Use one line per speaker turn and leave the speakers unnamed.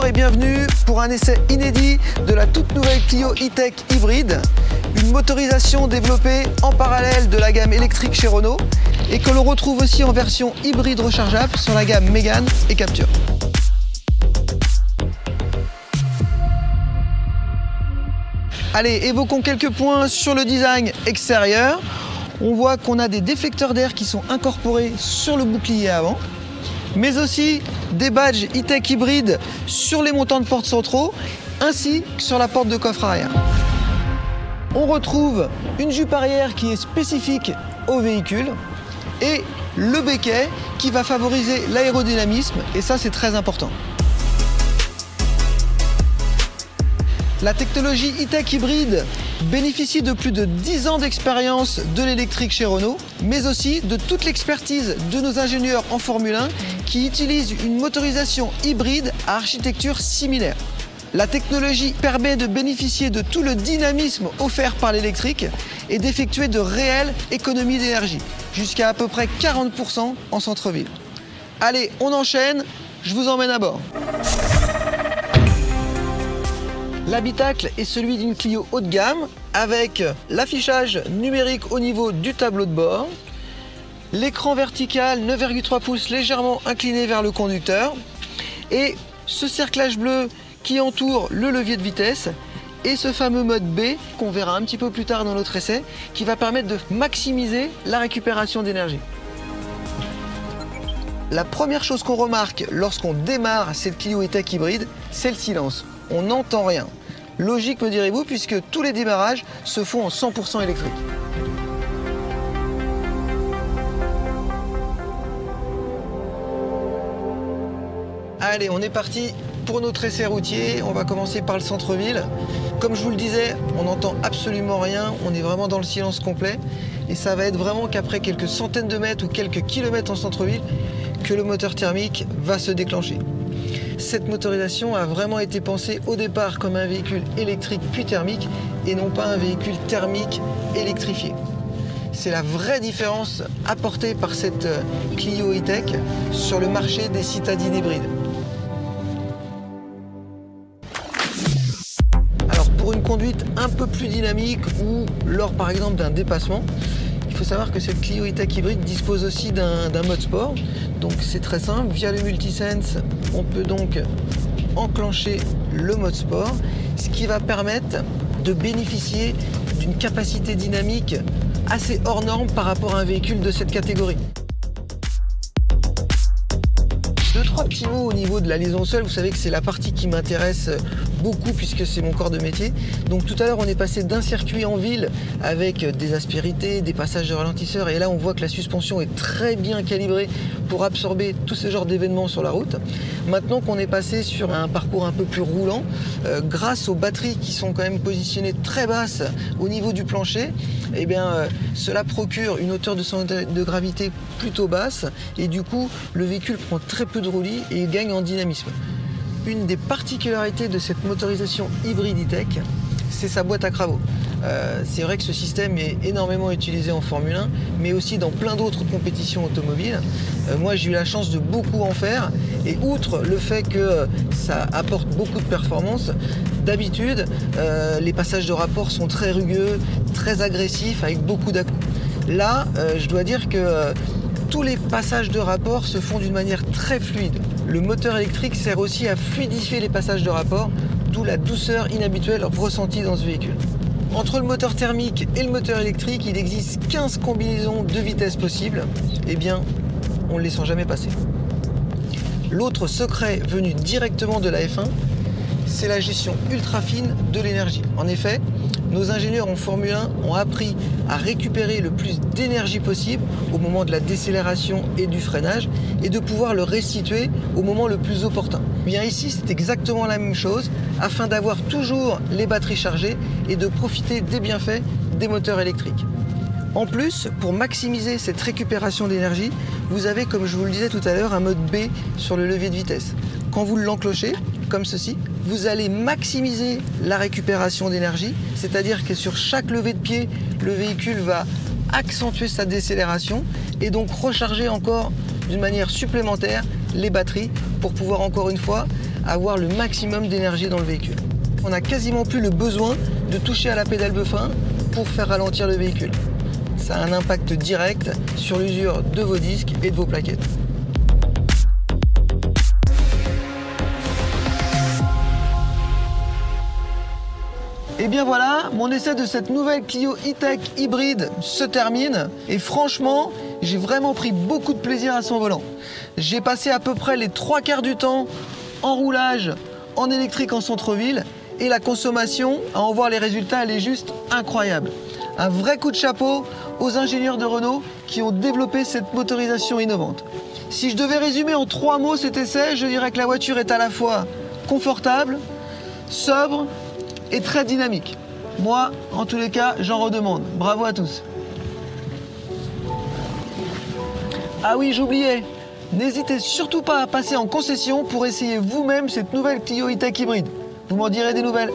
et bienvenue pour un essai inédit de la toute nouvelle Clio E-Tech hybride, une motorisation développée en parallèle de la gamme électrique chez Renault et que l'on retrouve aussi en version hybride rechargeable sur la gamme Mégane et Captur. Allez, évoquons quelques points sur le design extérieur. On voit qu'on a des déflecteurs d'air qui sont incorporés sur le bouclier avant, mais aussi des badges E-Tech hybride sur les montants de porte centraux, ainsi que sur la porte de coffre arrière. On retrouve une jupe arrière qui est spécifique au véhicule et le béquet qui va favoriser l'aérodynamisme, et ça c'est très important. La technologie E-Tech hybride bénéficie de plus de 10 ans d'expérience de l'électrique chez Renault, mais aussi de toute l'expertise de nos ingénieurs en Formule 1 qui utilisent une motorisation hybride à architecture similaire. La technologie permet de bénéficier de tout le dynamisme offert par l'électrique et d'effectuer de réelles économies d'énergie, jusqu'à peu près 40% en centre-ville. Allez, on enchaîne, je vous emmène à bord. L'habitacle est celui d'une Clio haut de gamme avec l'affichage numérique au niveau du tableau de bord, l'écran vertical 9,3 pouces légèrement incliné vers le conducteur et ce cerclage bleu qui entoure le levier de vitesse et ce fameux mode B qu'on verra un petit peu plus tard dans notre essai qui va permettre de maximiser la récupération d'énergie. La première chose qu'on remarque lorsqu'on démarre cette Clio E-Tech hybride, c'est le silence. On n'entend rien. Logique me direz-vous, puisque tous les démarrages se font en 100% électrique. Allez, on est parti pour notre essai routier. On va commencer par le centre-ville. Comme je vous le disais, on n'entend absolument rien. On est vraiment dans le silence complet. Et ça va être vraiment qu'après quelques centaines de mètres ou quelques kilomètres en centre-ville que le moteur thermique va se déclencher. Cette motorisation a vraiment été pensée au départ comme un véhicule électrique puis thermique et non pas un véhicule thermique électrifié. C'est la vraie différence apportée par cette Clio E-Tech sur le marché des citadines hybrides. Alors pour une conduite un peu plus dynamique ou lors par exemple d'un dépassement, il faut savoir que cette Clio E-Tech hybride dispose aussi d'un mode sport. Donc c'est très simple, via le Multisense, on peut donc enclencher le mode sport, ce qui va permettre de bénéficier d'une capacité dynamique assez hors norme par rapport à un véhicule de cette catégorie. Deux, trois petits mots au niveau de la liaison au sol. Vous savez que c'est la partie qui m'intéresse beaucoup puisque c'est mon corps de métier. Donc tout à l'heure on est passé d'un circuit en ville avec des aspérités, des passages de ralentisseurs et là on voit que la suspension est très bien calibrée pour absorber tout ce genre d'événements sur la route. Maintenant qu'on est passé sur un parcours un peu plus roulant, grâce aux batteries qui sont quand même positionnées très basses au niveau du plancher, eh bien, cela procure une hauteur de centre de gravité plutôt basse et du coup le véhicule prend très peu de roulis et il gagne en dynamisme. Une des particularités de cette motorisation hybride E-Tech, c'est sa boîte à cravaud. C'est vrai que ce système est énormément utilisé en Formule 1, mais aussi dans plein d'autres compétitions automobiles. Moi, j'ai eu la chance de beaucoup en faire, et outre le fait que ça apporte beaucoup de performance, d'habitude, les passages de rapport sont très rugueux, très agressifs, avec beaucoup d'à-coups. Là, je dois dire que tous les passages de rapport se font d'une manière très fluide. Le moteur électrique sert aussi à fluidifier les passages de rapport, d'où la douceur inhabituelle ressentie dans ce véhicule. Entre le moteur thermique et le moteur électrique, il existe 15 combinaisons de vitesse possibles. Eh bien, on ne les sent jamais passer. L'autre secret venu directement de la F1, c'est la gestion ultra fine de l'énergie. En effet, nos ingénieurs en Formule 1 ont appris à récupérer le plus d'énergie possible au moment de la décélération et du freinage et de pouvoir le restituer au moment le plus opportun. Bien ici, c'est exactement la même chose afin d'avoir toujours les batteries chargées et de profiter des bienfaits des moteurs électriques. En plus, pour maximiser cette récupération d'énergie, vous avez, comme je vous le disais tout à l'heure, un mode B sur le levier de vitesse. Quand vous l'enclochez, comme ceci, vous allez maximiser la récupération d'énergie, c'est-à-dire que sur chaque levée de pied, le véhicule va accentuer sa décélération et donc recharger encore d'une manière supplémentaire les batteries pour pouvoir encore une fois avoir le maximum d'énergie dans le véhicule. On n'a quasiment plus le besoin de toucher à la pédale de frein pour faire ralentir le véhicule. Ça a un impact direct sur l'usure de vos disques et de vos plaquettes. Et bien voilà, mon essai de cette nouvelle Clio E-Tech hybride se termine. Et franchement, j'ai vraiment pris beaucoup de plaisir à son volant. J'ai passé à peu près les 3/4 du temps en roulage, en électrique en centre-ville. Et la consommation, à en voir les résultats, elle est juste incroyable. Un vrai coup de chapeau aux ingénieurs de Renault qui ont développé cette motorisation innovante. Si je devais résumer en 3 mots cet essai, je dirais que la voiture est à la fois confortable, sobre et très dynamique. Moi, en tous les cas, j'en redemande. Bravo à tous. Ah oui, j'oubliais. N'hésitez surtout pas à passer en concession pour essayer vous-même cette nouvelle Clio E-Tech hybride. Vous m'en direz des nouvelles.